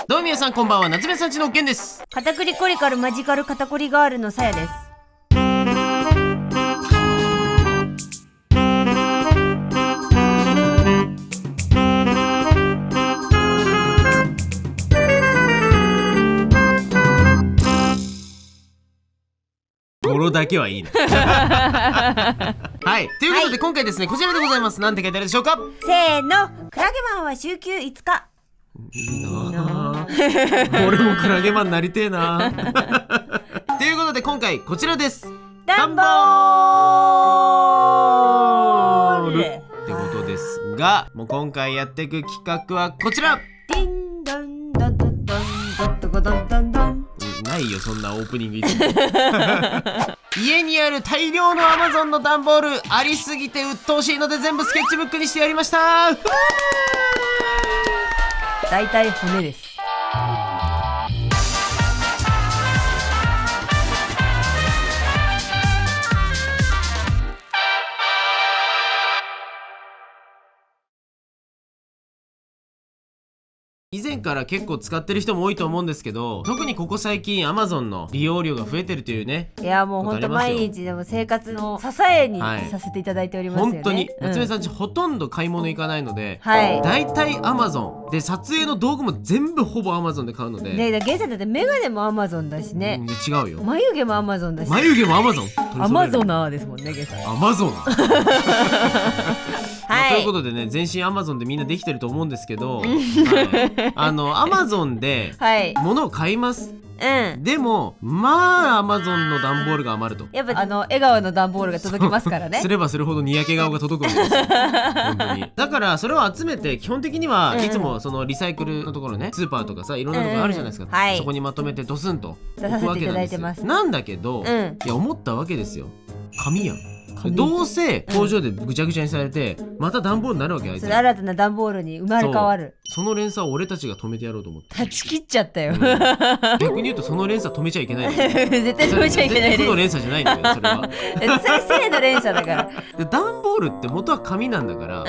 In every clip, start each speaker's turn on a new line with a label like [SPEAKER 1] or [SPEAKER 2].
[SPEAKER 1] どうも皆さんこんばんは、夏目さんちのけんです。
[SPEAKER 2] 片栗コリカルマジカル肩こりガールのさやです。
[SPEAKER 1] 語呂だけはいいねはい、ということで今回ですね、こちらでございます。なんて書いてあるでしょうか。
[SPEAKER 2] せーの、クラゲマンは週休5日。
[SPEAKER 1] いいなぁ俺もクラゲマンなりてえなということで今回こちらです。
[SPEAKER 2] ダンボール
[SPEAKER 1] ってことですが、もう今回やっていく企画はこちら。
[SPEAKER 2] ディンドンドンドンドンドンドンドンドンドン。
[SPEAKER 1] ないよそんなオープニングいつも家にある大量の Amazon の段ボールありすぎて鬱陶しいので全部スケッチブックにしてやりました
[SPEAKER 2] だいたい骨です。
[SPEAKER 1] 以前から結構使ってる人も多いと思うんですけど、特にここ最近 Amazon の利用量が増えてるというね。
[SPEAKER 2] いやもうほんと毎日でも生活の支えにさせていただいておりますよね。
[SPEAKER 1] 本当に夏目さんちほとんど買い物行かないので、
[SPEAKER 2] はい、
[SPEAKER 1] だいたい Amazon で撮影の道具も全部ほぼ Amazon で買うので。
[SPEAKER 2] ねえ、ゲンさんだってメガネも Amazon だしね。
[SPEAKER 1] 違うよ。
[SPEAKER 2] 眉毛も Amazon だし。
[SPEAKER 1] 眉毛も Amazon。
[SPEAKER 2] アマゾナーですもんね、ゲンさん。
[SPEAKER 1] Amazon。
[SPEAKER 2] はい、
[SPEAKER 1] ということでね、全身 Amazon でみんなできてると思うんですけど、Amazon で物を買います。でもまあ Amazon の段ボールが余ると。
[SPEAKER 2] やっぱ笑顔の段ボールが届きますからね
[SPEAKER 1] すればするほどにやけ顔が届くわけですよ本当に。だからそれを集めて、基本的にはいつもそのリサイクルのところね、スーパーとかさ、いろんなところあるじゃないですか、そこにまとめてドスンと置くわけなんですよ。なんだけど、いや思ったわけですよ。紙やん。どうせ工場でぐちゃぐちゃにされて、また段ボールになるわけ。あいつ
[SPEAKER 2] 新たな段ボールに生まれ変わる。
[SPEAKER 1] その連鎖を俺たちが止めてやろうと思って。
[SPEAKER 2] 断ち切っちゃったよ、
[SPEAKER 1] 逆に言うとその連鎖止めちゃいけない絶
[SPEAKER 2] 対止めちゃいけない。
[SPEAKER 1] 負の連鎖じゃないんだよそれは
[SPEAKER 2] それ正の連鎖だから
[SPEAKER 1] で段ボールって元は紙なんだから、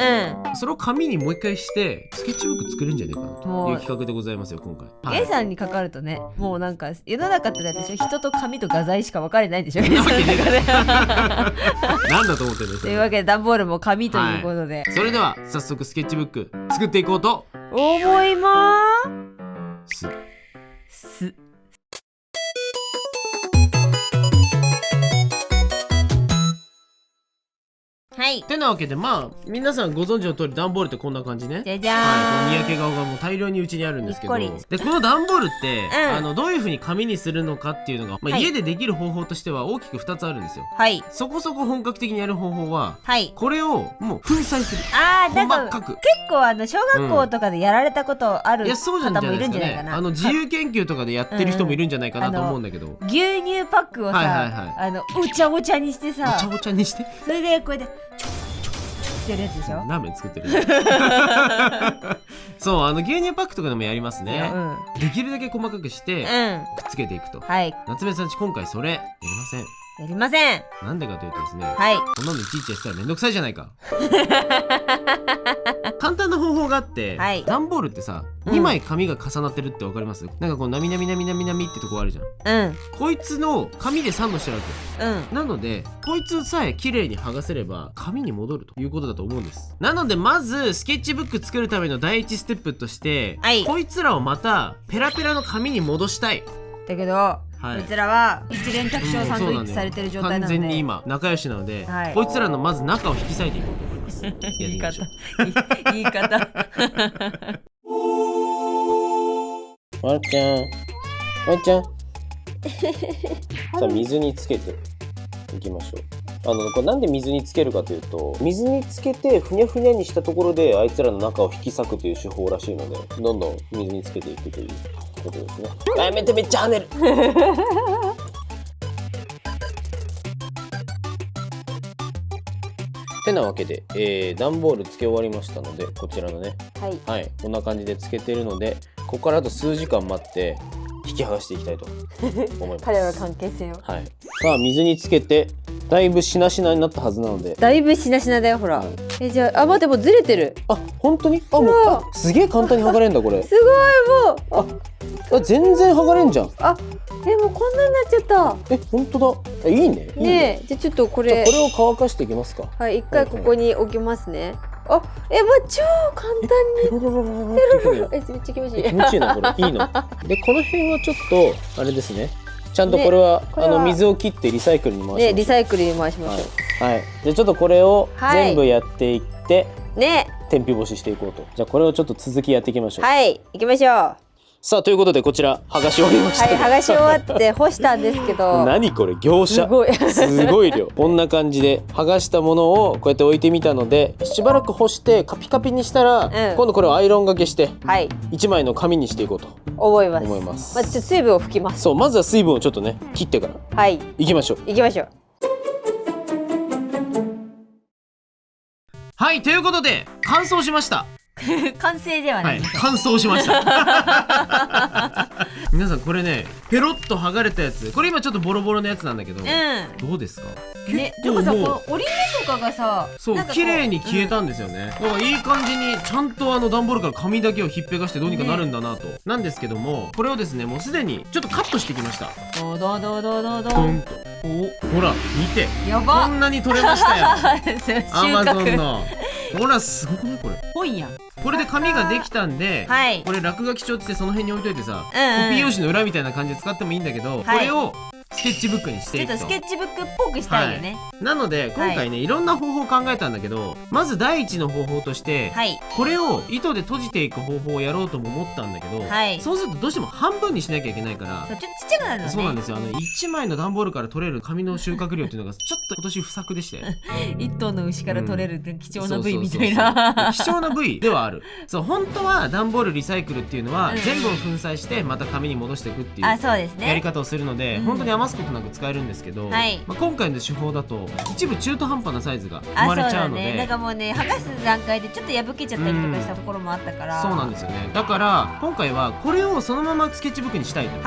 [SPEAKER 1] それを紙にもう一回してスケッチブック作れるんじゃねえかなという企画でございますよ今回。
[SPEAKER 2] ゲンさんにかかるとね、もうなんか世の中ってだって人と紙と画材しか分かれないんでしょ
[SPEAKER 1] なんだと思ってるんです
[SPEAKER 2] というわけで段ボールも紙ということで、
[SPEAKER 1] それでは早速スケッチブック作っていこうと
[SPEAKER 2] 思います。はい。
[SPEAKER 1] てなわけで、まあ皆さんご存知の通り段ボールってこんな感じね。
[SPEAKER 2] じゃじゃー
[SPEAKER 1] ん。にやけ顔がもう大量にうちにあるんですけど、でこの段ボールって、どういう風に紙にするのかっていうのが、家でできる方法としては大きく2つあるんですよ。はい。そこそこ本格的にやる方法は、これをもう粉砕する。細かく。
[SPEAKER 2] 結構小学校とかでやられたことある方もいるんじゃないかな。
[SPEAKER 1] 自由研究とかでやってる人もいるんじゃないかなと思うんだけど、
[SPEAKER 2] 牛乳パックをさ、お茶お茶にしてさ、
[SPEAKER 1] お茶お茶にして、
[SPEAKER 2] それでこれでちょってやるやつでしょ。
[SPEAKER 1] ラーメン作ってるそう、牛乳パックとかでもやりますね。できるだけ細かくしてくっつけていくと。夏目さんち今回それやりません。
[SPEAKER 2] やりません。
[SPEAKER 1] なんでかというとですね、こんなのいちいちやったらめんどくさいじゃないか簡単な方法があって、段ボールってさ、2枚紙が重なってるってわかります？なんかこうなみなみなみなみなみってとこあるじゃん。こいつの紙でサンドしてるわけ。なのでこいつさえ綺麗に剥がせれば紙に戻るということだと思うんです。なのでまずスケッチブック作るための第一ステップとして、こいつらをまたペラペラの紙に戻したい。だけどこいつらは一連着床サンドイッチされてる状態なので、完全に今仲良しなので、こいつらのまず中を引き裂いていこうと思います言い方言い方
[SPEAKER 3] まるちゃん、まるちゃんさあ水につけていきましょう。これなんで水につけるかというと、水につけてふにゃふにゃにしたところであいつらの中を引き裂くという手法らしいので、どんどん水につけていくということですね。やめて、めっちゃ跳ねるてなわけで、段ボールつけ終わりましたので、こちらのね、こんな感じでつけてるので、ここからあと数時間待って引き剥がしていきたいと思います。
[SPEAKER 2] 彼らの関係性を。
[SPEAKER 3] さあ水につけてだいぶしなしなになったはずなので。
[SPEAKER 2] だいぶしなしなだよ、ほら。じゃあ、待って、もうずれてる。
[SPEAKER 3] あ、本当に？もうすげえ簡単に剥がれんだこれ。
[SPEAKER 2] すごい、もう。
[SPEAKER 3] 全然剥がれんじゃん。
[SPEAKER 2] もうこんなになっちゃった。
[SPEAKER 3] 本当だ。いいね。
[SPEAKER 2] ねえ、じゃあちょっとこれ。
[SPEAKER 3] これを乾かしていきますか。
[SPEAKER 2] はい、一回ここに置きますね。もう超簡単に。
[SPEAKER 3] ペロロロロロって
[SPEAKER 2] めっちゃ気持ちいい。
[SPEAKER 3] 気持ちいいなこれ。いいの。でこの辺はちょっとあれですね。ちゃんとこれは水を切ってリサイクルに回しましょう。
[SPEAKER 2] ね、リサイクルに回しましょう。
[SPEAKER 3] はい。じゃあちょっとこれを全部やっていって
[SPEAKER 2] ね、
[SPEAKER 3] 天日干ししていこうと。じゃあこれをちょっと続きやっていきましょう。
[SPEAKER 2] はい、行きましょう。
[SPEAKER 3] さあということでこちら剥がし終わりました。
[SPEAKER 2] はい、剥がし終わって干したんですけど。
[SPEAKER 3] 何これ業者。すごい量。こんな感じで剥がしたものをこうやって置いてみたので、しばらく干してカピカピにしたら、今度これをアイロンがけして1枚の紙にしていこうと思います。
[SPEAKER 2] ちょっと水分を拭きます。
[SPEAKER 3] そう、まずは水分をちょっとね切ってから行きましょう。
[SPEAKER 1] はい、ということで乾燥しました。
[SPEAKER 2] 完成ではない、
[SPEAKER 1] 乾燥しました皆さんこれね、ペロッと剥がれたやつ、これ今ちょっとボロボロのやつなんだけど、どうですか
[SPEAKER 2] ね。でもさ、この折り目とかがさ、
[SPEAKER 1] そう綺麗に消えたんですよね。だからいい感じにちゃんと段ボールから紙だけをひっぺがしてどうにかなるんだなと。なんですけども、これをですね、もうすでにちょっとカットしてきました。ドンとほら見て、
[SPEAKER 2] やば、
[SPEAKER 1] こんなに取れましたよアマゾンの。ほらすごくないこれ。
[SPEAKER 2] 本やん。
[SPEAKER 1] これで紙ができたんで、これ落書き帳ってその辺に置いといてさ、コピー用紙の裏みたいな感じで使ってもいいんだけど、これをスケッチブックにしていくと。
[SPEAKER 2] ちょっとスケッチブックっぽくしたいよね。
[SPEAKER 1] なので今回ね、いろんな方法を考えたんだけど、まず第一の方法として、これを糸で閉じていく方法をやろうとも思ったんだけど、そうするとどうしても半分にしなきゃいけないから、
[SPEAKER 2] ちょっとちっちゃくなるのね。
[SPEAKER 1] そうなんですよ。1枚の段ボールから取れる紙の収穫量っていうのがちょっと今年不作でして
[SPEAKER 2] 1頭の牛から取れる貴重な部位みたいな。
[SPEAKER 1] 貴重な部位ではある。そう、本当は段ボールリサイクルっていうのは全部を粉砕してまた紙に戻していくっていうやり方をするので、本当に余すことなく使えるんですけど、今回の手法だと一部中途半端なサイズが生まれちゃうので、
[SPEAKER 2] だからもうね、剥がす段階でちょっと破けちゃったりとかしたところもあったから、
[SPEAKER 1] そうなんですよね。だから今回はこれをそのままスケッチブックにしたいと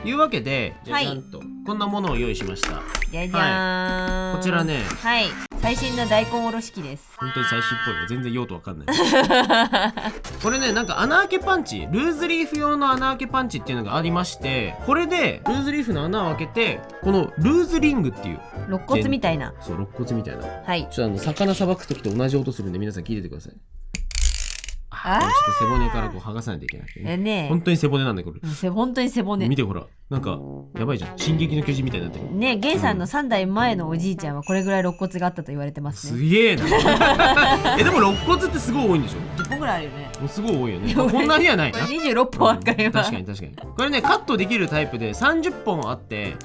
[SPEAKER 1] いうわけで、じゃじゃんとこんなものを用意しました。
[SPEAKER 2] じゃじゃーん。
[SPEAKER 1] こちらね、
[SPEAKER 2] 最新の大根おろし器です。
[SPEAKER 1] 本当に最新っぽいわ。全然用途わかんないこれね、なんか穴開けパンチ、ルーズリーフ用の穴開けパンチっていうのがありまして、これでルーズリーフの穴を開けて、このルーズリングっていう
[SPEAKER 2] 肋骨みたいな、
[SPEAKER 1] そう、肋骨みたいな、ちょっと魚さばく時と同じ音するんで皆さん聞いててください。ちょっと背骨からこう剥がさないといけなくてね。本当に背骨なんだよこれ。
[SPEAKER 2] 本当に背骨。
[SPEAKER 1] 見てほら、なんかやばいじゃん。進撃の巨人みたいになってる
[SPEAKER 2] ね。ゲンさんの3代前のおじいちゃんはこれぐらい肋骨があったと言われてますね。
[SPEAKER 1] すげえなでも肋骨ってすごい多いんでしょ。
[SPEAKER 2] 10本ぐらいあるよね。
[SPEAKER 1] すごい多いよね。こんなにはないな。
[SPEAKER 2] 26本あるから今。
[SPEAKER 1] 確かに確かに。これね、カットできるタイプで30本あって、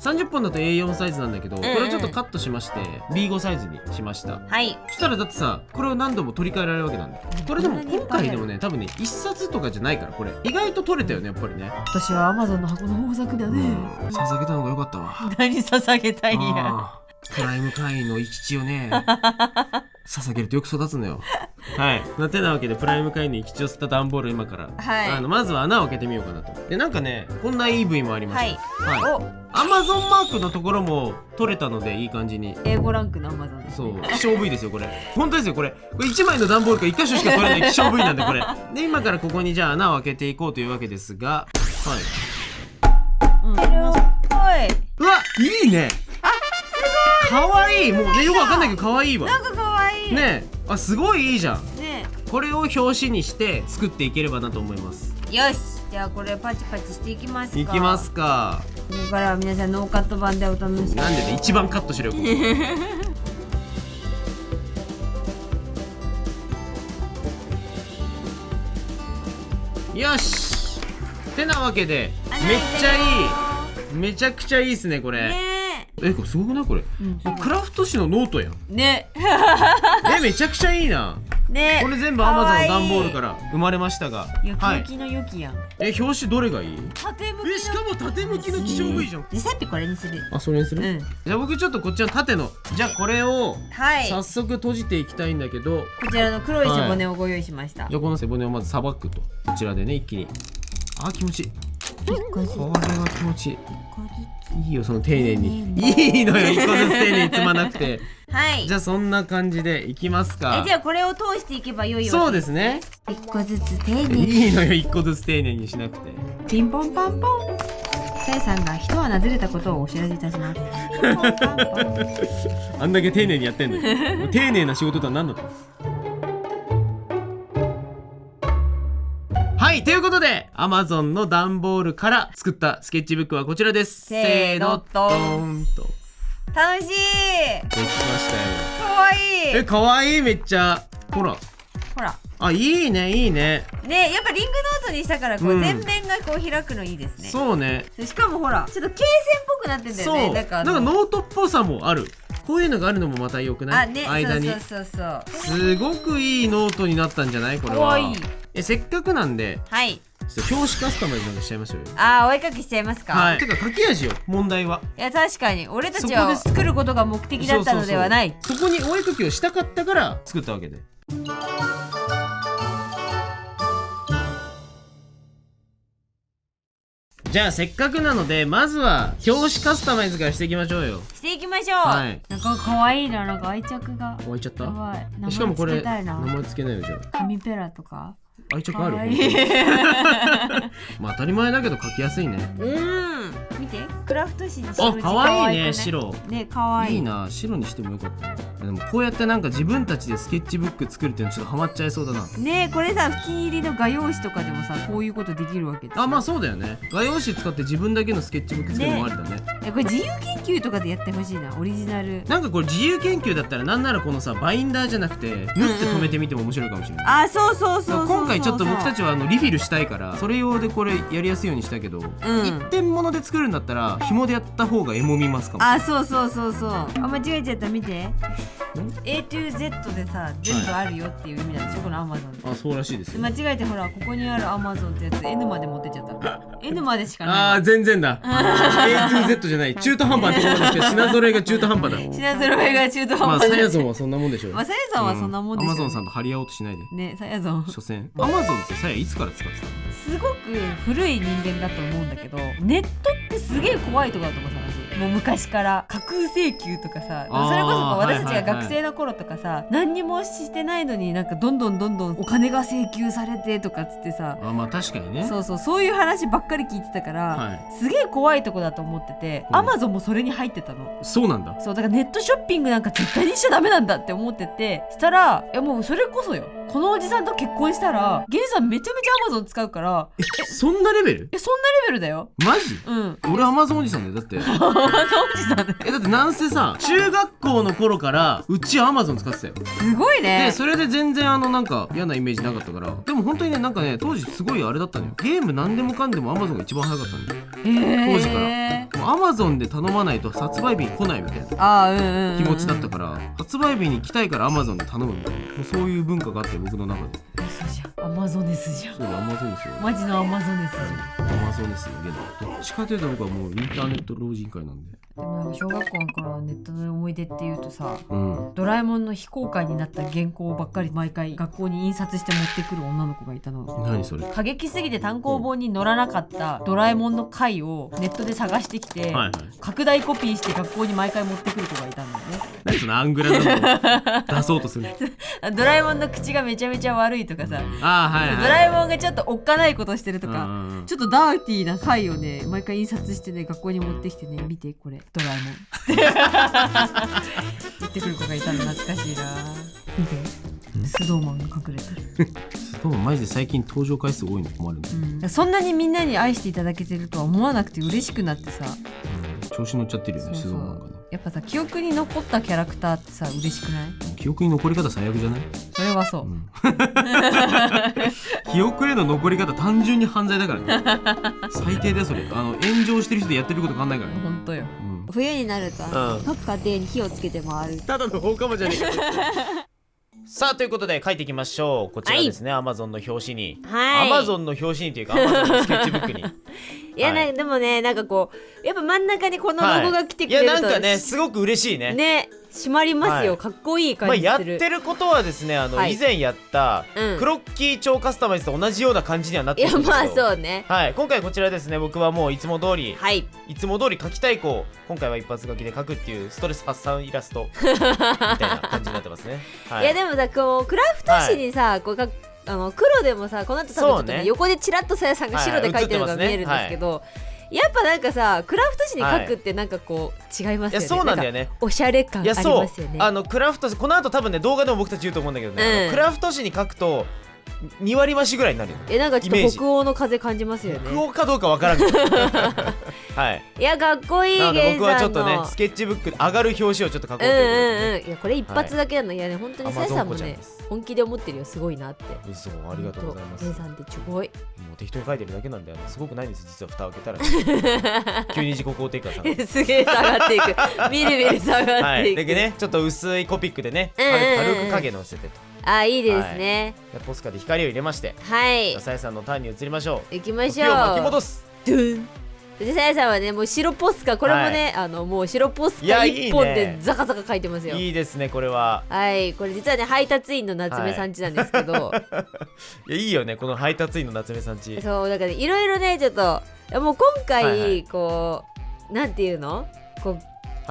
[SPEAKER 1] 30本だと A4 サイズなんだけど、これをちょっとカットしまして B5 サイズにしました。そしたらだってさ、これを何度も取り替えられるわけなんだよ。これでも今回でもね、多分ね、1冊とかじゃないから、これ意外と取れたよね、やっぱりね。
[SPEAKER 2] 私は Amazon の箱の豊作だね。
[SPEAKER 1] 捧げたのが良かったわ。
[SPEAKER 2] 何捧げたいんや。
[SPEAKER 1] プライム会員の生き地をね捧げるとよく育つのよ。てなわけでプライム会員の生き地を吸った段ボール今から、まずは穴を開けてみようかなと。で、なんかね、こんないい部位もありました。Amazon マークのところも取れたのでいい感じに。
[SPEAKER 2] A5 ランクの Amazon です。
[SPEAKER 1] そう、希少部位ですよこれ。本当ですよこれ。これ1枚の段ボールから1箇所しか取れない希少部位なんでこれ。で、今からここにじゃあ穴を開けていこうというわけですが、うわ、いいね。かわいい。もうね、よくわかんないけどかわいいわ。
[SPEAKER 2] なんかかわいい
[SPEAKER 1] ね。すごいいいじゃんね。これを表紙にして作っていければなと思います。
[SPEAKER 2] よし、じゃあこれパチパチしていきますか。
[SPEAKER 1] いきますか。
[SPEAKER 2] ここからは皆さんノーカット版でお楽しみ。
[SPEAKER 1] なんでね、一番カットしろよここよし。てなわけでめっちゃいい。めちゃくちゃいいっすねこれ。これすごくないこれ。クラフト紙のノートやんね。めちゃくちゃいいな。これ全部 Amazon の段ボールから生まれましたが、
[SPEAKER 2] よきよきのよきやん。
[SPEAKER 1] 表紙どれがいい？
[SPEAKER 2] 縦向き。
[SPEAKER 1] しかも縦向きの希少部位じゃん。
[SPEAKER 2] 実際これにする。
[SPEAKER 1] それにする。じゃあ僕ちょっとこっちの縦の、じゃあこれを早速閉じていきたいんだけど、
[SPEAKER 2] こちらの黒い背骨をご用意しました。
[SPEAKER 1] じゃあこの背骨をまずさばくと、こちらでね、一気に。気持ちいい。
[SPEAKER 2] 個ずつ
[SPEAKER 1] これは気持ちいい。
[SPEAKER 2] 1個ず
[SPEAKER 1] いいよその丁寧に。いいのよ1個ずつ丁寧に積まなくて。
[SPEAKER 2] つ。はい。
[SPEAKER 1] じゃあそんな感じでいきますか。
[SPEAKER 2] じゃあこれを通していけばよいよ。
[SPEAKER 1] そうですね。
[SPEAKER 2] 1個ずつ丁寧に。
[SPEAKER 1] いいのよ1個ずつ丁寧にしなくて。
[SPEAKER 2] ピンポンパンポン。さやさんが一穴ずれたことをお知らせいたします。ピンポンパンポン。
[SPEAKER 1] あんだけ丁寧にやってんのよ。もう丁寧な仕事とは何だと。はい、ということで Amazon の段ボールから作ったスケッチブックはこちらです。
[SPEAKER 2] せーの
[SPEAKER 1] ドーンと
[SPEAKER 2] 楽しい。
[SPEAKER 1] できましたよ。
[SPEAKER 2] かわいい。
[SPEAKER 1] かわいいめっちゃ。ほら
[SPEAKER 2] ほら
[SPEAKER 1] あ、いいねいいね。
[SPEAKER 2] ね、やっぱリングノートにしたからこう、全面がこう開くのいいですね。
[SPEAKER 1] そうね。
[SPEAKER 2] しかもほらちょっと罫線っぽくなってんだよね。
[SPEAKER 1] そう、
[SPEAKER 2] なんか
[SPEAKER 1] ノートっぽさもある。こういうのがあるのもまた良くない？
[SPEAKER 2] あ、ね、
[SPEAKER 1] 間に。
[SPEAKER 2] そう
[SPEAKER 1] すごくいいノートになったんじゃないこれは。
[SPEAKER 2] かわいい。
[SPEAKER 1] せっかくなんで、
[SPEAKER 2] はい。
[SPEAKER 1] ちょっと表紙カスタマイズなんかしちゃいましょうよ。
[SPEAKER 2] お絵かきしちゃいますか。
[SPEAKER 1] はい。てか書き味よ問題は。
[SPEAKER 2] いや確かに俺たちは作ることが目的だったのではない。
[SPEAKER 1] そこにお絵かきをしたかったから作ったわけで。じゃあせっかくなのでまずは表紙カスタマイズからしていきましょうよ。
[SPEAKER 2] していきましょう。
[SPEAKER 1] はい。
[SPEAKER 2] なんか可愛いな、なんか愛着が。
[SPEAKER 1] 湧いちゃった。
[SPEAKER 2] やばい。
[SPEAKER 1] しかもこれ
[SPEAKER 2] 名
[SPEAKER 1] 前つけないよじゃあ。
[SPEAKER 2] 紙ペラとか。
[SPEAKER 1] 愛着ある。まあ当たり前だけど描きやすいね。
[SPEAKER 2] 見てクラフト紙に白地。
[SPEAKER 1] かわいいね白。
[SPEAKER 2] ね、かわいい。
[SPEAKER 1] いいな、白にしてもよかったな。でもこうやってなんか自分たちでスケッチブック作るっていうのちょっとハマっちゃいそうだな。
[SPEAKER 2] ね、これさお気に入りの画用紙とかでもさこういうことできるわけでしょ。
[SPEAKER 1] まあそうだよね。画用紙使って自分だけのスケッチブック作るのもありだね。
[SPEAKER 2] これ自由研究とかでやってほしいな、オリジナル。
[SPEAKER 1] なんかこれ自由研究だったらなんならこのさバインダーじゃなくて縫って止めてみても面白いかもしれない。
[SPEAKER 2] そう。
[SPEAKER 1] 今回ちょっと僕たちはリフィルしたいからそれ用でこれやりやすいようにしたけど、一点物で作るんだったら紐でやった方がエモみますかも。
[SPEAKER 2] そう間違えちゃった。見てA to Z でさ全部あるよっていう意味なんでしょこの Amazon で。
[SPEAKER 1] そうらしいですよ。
[SPEAKER 2] 間違えてほらここにある Amazon ってやつ N まで持ってっちゃった。N までしかない。
[SPEAKER 1] 全然だ。A to Z じゃない中途半端なところですけど品揃えが中途半端だ。
[SPEAKER 2] 品揃えが中途半端だ。
[SPEAKER 1] サヤゾンはそんなもんでしょ。
[SPEAKER 2] サヤゾンはそんなもんでしょ。
[SPEAKER 1] Amazon さんと張り合おうとしないで
[SPEAKER 2] ね。サヤゾン
[SPEAKER 1] 所詮 Amazon ってサヤいつから使ってたの？
[SPEAKER 2] すごく古い人間だと思うんだけどネットってすげえ怖いとこだと思うさ。もう昔から架空請求とかさ、それこそ私たちが学生の頃とかさ、何にもしてないのになんかどんどんお金が請求されてとかっつってさ、
[SPEAKER 1] まあ確かにね。
[SPEAKER 2] そういう話ばっかり聞いてたから、すげえ怖いとこだと思ってて、Amazon もそれに入ってたの。
[SPEAKER 1] そうなんだ。
[SPEAKER 2] そうだからネットショッピングなんか絶対にしちゃダメなんだって思ってて、したらもうそれこそよ、このおじさんと結婚したらゲンさんめちゃめちゃ Amazon 使うから。
[SPEAKER 1] そんなレベル？
[SPEAKER 2] そんなレベルだよ。
[SPEAKER 1] マジ？俺 Amazon おじさんだよ。だって
[SPEAKER 2] Amazon おじさんだ
[SPEAKER 1] ってなんせさ中学校の頃からうち Amazon 使ってたよ。
[SPEAKER 2] すごいね。
[SPEAKER 1] でそれで全然なんか嫌なイメージなかったから。でも本当にねなんかね当時すごいあれだったのよ。ゲーム何でもかんでも Amazon が一番早かったんだよ。当時からもう Amazon で頼まないと発売日に来ないみたいな気持ちだったから、発売日に来たいから Amazon で頼むみたいな、もうそういう文化があって僕の中で。
[SPEAKER 2] そうじゃん、アマゾネスじゃん。
[SPEAKER 1] そうアマゾネスよ。
[SPEAKER 2] マジのアマゾネスじゃん。
[SPEAKER 1] アマゾネスよ。どっちかというと僕はもうインターネット老人会なんで。
[SPEAKER 2] でもなんか小学校の頃ネットの思い出っていうとさ、ドラえもんの非公開になった原稿ばっかり毎回学校に印刷して持ってくる女の子がいたの。
[SPEAKER 1] 何それ？
[SPEAKER 2] 過激すぎて単行本に載らなかったドラえもんの回をネットで探してきて、拡大コピーして学校に毎回持ってくる子がいたんだよね。
[SPEAKER 1] 何そのアングラなの出そうとする
[SPEAKER 2] ドラえもんの口がめちゃめちゃ悪いとかさ、ドラえもんがちょっとおっかないことしてるとか、ちょっとダーティーな回をね毎回印刷してね学校に持ってきてね、見てこれドラえもん言ってくる子がいたの懐かしいな。見てスドーマンが隠れてる
[SPEAKER 1] スドーマンマジで最近登場回数多いの困る
[SPEAKER 2] んだ、そんなにみんなに愛していただけてるとは思わなくて嬉しくなってさ、
[SPEAKER 1] 調子乗っちゃってるよね。スドーマンがね
[SPEAKER 2] やっぱさ記憶に残ったキャラクターってさ嬉しくない？
[SPEAKER 1] 記憶に残り方最悪じゃない？
[SPEAKER 2] それはそう、
[SPEAKER 1] 記憶への残り方単純に犯罪だからね最低だよそれ。炎上してる人でやってること変わんないからね。
[SPEAKER 2] ほんとよ、
[SPEAKER 4] 冬になると各家庭に火をつけて回る。
[SPEAKER 1] ただの放課後じゃねえかさあということで書いていきましょう。こちらですね、Amazon の表紙に、Amazon の表紙にというか Amazon のスケッチブックに
[SPEAKER 4] いや、でもねなんかこうやっぱ真ん中にこのロゴが来てくれると、
[SPEAKER 1] いやなんかねすごく嬉しいね。
[SPEAKER 2] 締まりますよ、かっこいい感じする。
[SPEAKER 3] やってることはですね、以前やったクロッキー超カスタマイズと同じような感じにはなってるんですけど、
[SPEAKER 2] いやまあそうね、
[SPEAKER 3] はい、今回こちらですね、僕はもういつも通り書きたい子を今回は一発書きで書くっていうストレス発散イラストみたいな感じになってますね。
[SPEAKER 2] いやでもさ、こうクラフト紙にさ、こう黒でもさ、この後多分ちょっとね横でチラッとさやさんが白で書いてるのが見えるんですけど、やっぱなんかさ、クラフト紙に書くってなんかこう違いますよね。
[SPEAKER 3] いやそうなんだよね。
[SPEAKER 2] おしゃれ感ありますよね。
[SPEAKER 3] クラフト紙、この後多分ね動画でも僕たち言うと思うんだけどね、クラフト紙に書くと2割増しぐらいになるよ。
[SPEAKER 2] なんかちょっと北欧の風感じますよね。
[SPEAKER 3] 北欧かどうかわからんけどはい。
[SPEAKER 2] いやかっこいい。
[SPEAKER 3] 僕はちょっとねスケッチブックで上がる表紙をちょっと書こうということで、
[SPEAKER 2] いやこれ一発だけなの。いやね、本当にさやさんもね本気で思ってるよ、すごいなって。
[SPEAKER 3] 嘘、ありがとうございます。
[SPEAKER 2] さやさんってすごい。
[SPEAKER 3] もう適当に書いてるだけなんで、すごくないんです。実は蓋を開けたら急に自己肯定感下がる。
[SPEAKER 2] すげえ下がっていく。みるみる下がっていく。
[SPEAKER 3] でね、ちょっと薄いコピックでね、軽く影のせてと。
[SPEAKER 2] いいですね。
[SPEAKER 3] ポスカで光を入れまして、さやさんのターンに移りましょう。
[SPEAKER 2] 行きましょう。
[SPEAKER 3] 巻き戻す。
[SPEAKER 2] ドゥン。でさやさんはね、もう白ポスカ、これもね、もう白ポスカ一本でザカザカ書いてますよ。
[SPEAKER 3] いいですね、これは。
[SPEAKER 2] はい、これ実はね配達員の夏目さんちなんですけど、
[SPEAKER 3] いいよね、この配達員の夏目さんち。
[SPEAKER 2] そうだからいろいろね、ちょっともう今回こうなんていうの、こう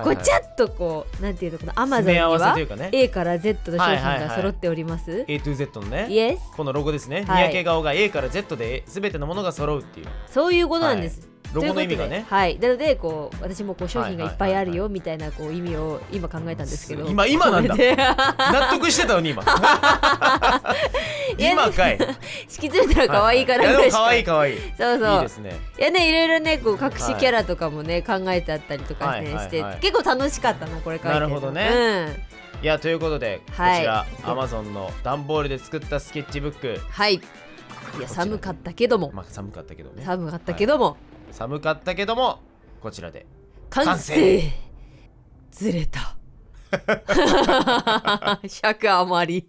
[SPEAKER 2] ごちゃっとこうなんていうの、このアマゾンには A から Z の商品が揃っております。
[SPEAKER 3] A to Z のね、
[SPEAKER 2] Yes、
[SPEAKER 3] このロゴですね。三宅顔が A から Z で全てのものが揃うっていう、
[SPEAKER 2] そういうことなんです。
[SPEAKER 3] ロゴの意味がね。
[SPEAKER 2] はい、なのでこう私もこう商品がいっぱいあるよみたいなこう意味を今考えたんですけど、
[SPEAKER 3] 今なんだ納得してたのに今今かい
[SPEAKER 2] 敷き詰めたら可愛いから
[SPEAKER 3] 嬉しい。可愛い可愛い。
[SPEAKER 2] そうそう、
[SPEAKER 3] いいですね。
[SPEAKER 2] いやね、いろいろねこう隠しキャラとかもね考えてあったりとかねして、結構楽しかったなこれ書いてる。
[SPEAKER 3] なるほどね。いやということでこちら Amazon の段ボールで作ったスケッチブック。
[SPEAKER 2] はい。いや寒かったけども、
[SPEAKER 3] 寒かったけどね。
[SPEAKER 2] 寒かったけども、
[SPEAKER 3] 寒かったけどもこちらで
[SPEAKER 2] 完成。ずれた100余り。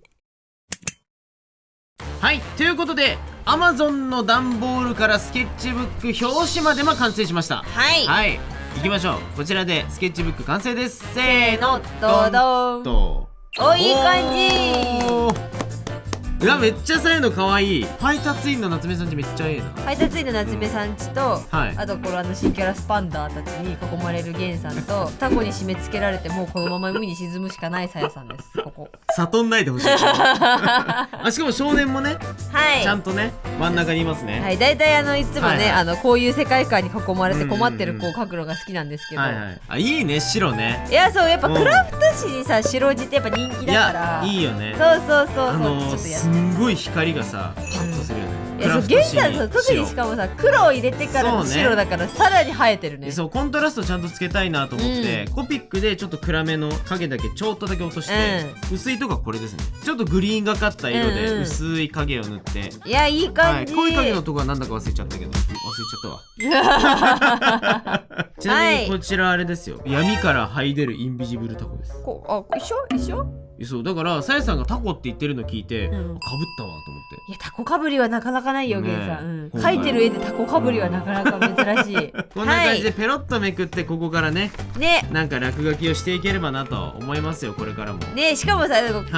[SPEAKER 1] はい、ということで Amazon の段ボールからスケッチブック表紙までも完成しました。
[SPEAKER 2] はい
[SPEAKER 1] はい、行きましょう。こちらでスケッチブック完成です。せーの、
[SPEAKER 2] ドドンと。お、いい感じ。
[SPEAKER 1] うわ、めっちゃさやのかわいい。配達員の夏目さんちめっちゃいいな。
[SPEAKER 2] 配達員の夏目さんちと、あとこれ新キャラスパンダーたちに囲まれるゲンさんと、タコに締め付けられてもうこのまま海に沈むしかないさやさんです。ここ
[SPEAKER 1] 悟んないでほしいしかも少年もね、
[SPEAKER 2] はい、
[SPEAKER 1] ちゃんとね真ん中にいますね。
[SPEAKER 2] はい、だいたいいつもね、こういう世界観に囲まれて困ってる子を描くのが好きなんですけど、
[SPEAKER 1] いいね、白ね。
[SPEAKER 2] いや、そう、やっぱクラフト紙にさ白地ってやっぱ人気だから、
[SPEAKER 1] いいよね。
[SPEAKER 2] そうそうそうそう、ちょっとや
[SPEAKER 1] すんごい光がさパッとするよね。
[SPEAKER 2] いや、そう、ゲンさんの特にしかもさ黒を入れてからの白だからさらに映えてるね。
[SPEAKER 1] そう、コントラストちゃんとつけたいなと思って、コピックでちょっと暗めの影だけちょっとだけ落として、薄いとこはこれですね。ちょっとグリーンがかった色で薄い影を塗って、
[SPEAKER 2] いや、いい感じ。
[SPEAKER 1] 濃い影のとこはなんだか忘れちゃったけど、忘れちゃったわちなみにこちらあれですよ、闇から這い出るインビジブルタコです。
[SPEAKER 2] 一緒
[SPEAKER 1] そうだから、さやさんがタコって言ってるの聞いて、かぶったわと思って。
[SPEAKER 2] いや、タコかぶりはなかなかないよ、ゲンさん。描いてる絵でタコかぶりはなかなか珍しい。
[SPEAKER 1] こんな感じでペロッとめくって、ここからね、なんか落書きをしていければなと思いますよ、これからも。
[SPEAKER 2] ね、しかもさ、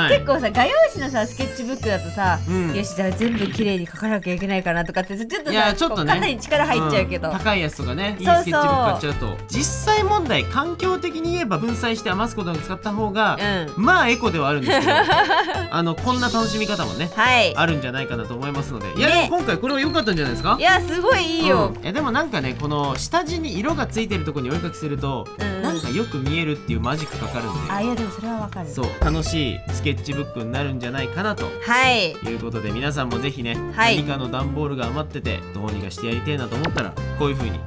[SPEAKER 2] 結構さ、画用紙のさスケッチブックだとさ、よし、じゃあ全部綺麗に描かなきゃいけないかなとかってちょっとさ、肩に力入っちゃうけど、
[SPEAKER 1] 高いやつとかね、いいスケッチブック買っちゃうと、実際問題環境的に言えば粉砕して余すことなく使った方がまあエコではあるんですけど、こんな楽しみ方もね、あるんじゃないかなと思いますので、いや、でも今回これは良かったんじゃないですか。
[SPEAKER 2] いや、すごいいいよ。
[SPEAKER 1] でもなんかね、この下地に色がついてるところにお絵描きするとなんかよく見えるっていうマジックかかるんで、
[SPEAKER 2] いや、でもそれはわかる。
[SPEAKER 1] そう、楽しいスケッチブックになるんじゃないかなということで、皆さんもぜひね、何かの段ボールが余っててどうにかしてやりたいなと思ったら、こういう風に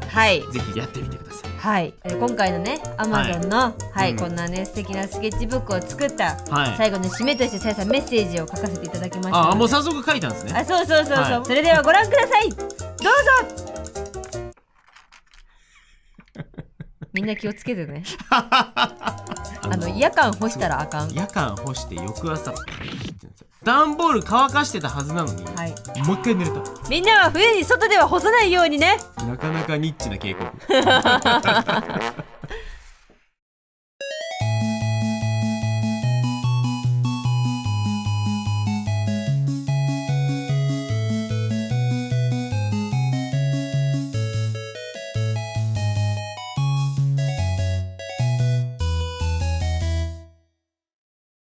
[SPEAKER 1] ぜひやってみてください。
[SPEAKER 2] はい、今回のね Amazon の、こんなね素敵なスケッチブックを作った、最後の締めとしてさやさんメッセージを書かせていただきました。
[SPEAKER 1] もう早速書いたんですね。
[SPEAKER 2] そう、それではご覧ください、どうぞ。みんな気をつけてね夜間干したらあかん。
[SPEAKER 1] 夜間干して翌朝段ボール乾かしてたはずなのに、もう一回濡れた。
[SPEAKER 2] みんなは冬に外では干さないようにね。
[SPEAKER 1] なかなかニッチな傾向